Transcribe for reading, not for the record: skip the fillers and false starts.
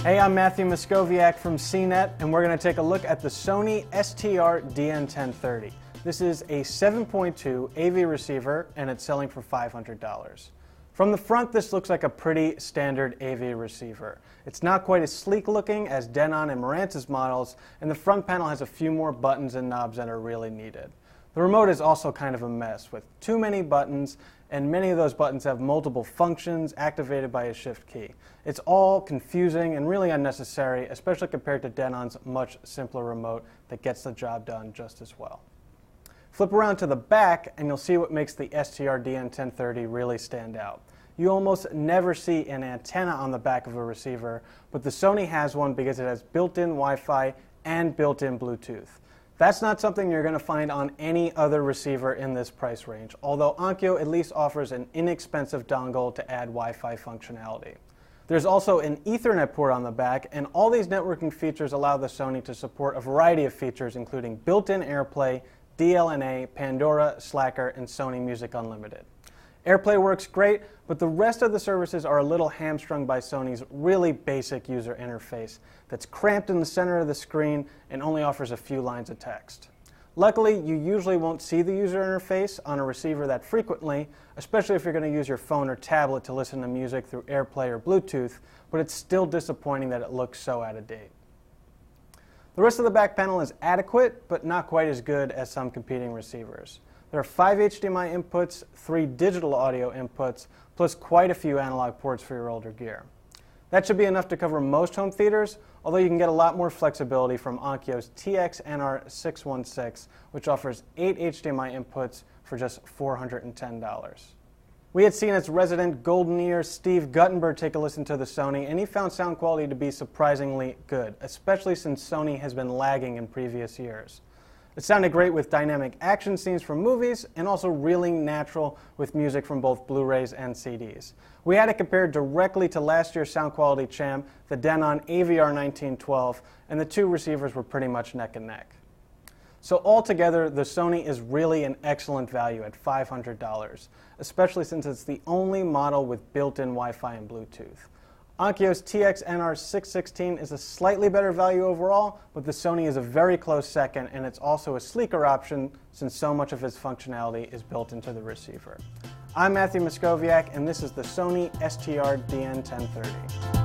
Hey, I'm Matthew Moscoviak from CNET, and we're going to take a look at the Sony STR DN1030. This is a 7.2 AV receiver, and it's selling for $500. From the front, this looks like a pretty standard AV receiver. It's not quite as sleek looking as Denon and Marantz's models, and the front panel has a few more buttons and knobs that are really needed. The remote is also kind of a mess, with too many buttons, and many of those buttons have multiple functions activated by a shift key. It's all confusing and really unnecessary, especially compared to Denon's much simpler remote that gets the job done just as well. Flip around to the back and you'll see what makes the STR DN1030 really stand out. You almost never see an antenna on the back of a receiver, but the Sony has one because it has built-in Wi-Fi and built-in Bluetooth. That's not something you're going to find on any other receiver in this price range, although Onkyo at least offers an inexpensive dongle to add Wi-Fi functionality. There's also an Ethernet port on the back, and all these networking features allow the Sony to support a variety of features, including built-in AirPlay, DLNA, Pandora, Slacker, and Sony Music Unlimited. AirPlay works great, but the rest of the services are a little hamstrung by Sony's really basic user interface that's cramped in the center of the screen and only offers a few lines of text. Luckily, you usually won't see the user interface on a receiver that frequently, especially if you're going to use your phone or tablet to listen to music through AirPlay or Bluetooth, but it's still disappointing that it looks so out of date. The rest of the back panel is adequate, but not quite as good as some competing receivers. There are 5 HDMI inputs, 3 digital audio inputs, plus quite a few analog ports for your older gear. That should be enough to cover most home theaters, although you can get a lot more flexibility from Onkyo's TXNR616, which offers 8 HDMI inputs for just $410. We had seen its resident golden ear Steve Guttenberg take a listen to the Sony, and he found sound quality to be surprisingly good, especially since Sony has been lagging in previous years. It sounded great with dynamic action scenes from movies and also really natural with music from both Blu-rays and CDs. We had it compared directly to last year's sound quality champ, the Denon AVR 1912, and the two receivers were pretty much neck and neck. So altogether, the Sony is really an excellent value at $500, especially since it's the only model with built-in Wi-Fi and Bluetooth. Onkyo's TXNR616 is a slightly better value overall, but the Sony is a very close second, and it's also a sleeker option since so much of its functionality is built into the receiver. I'm Matthew Moscoviak, and this is the Sony STR DN1030.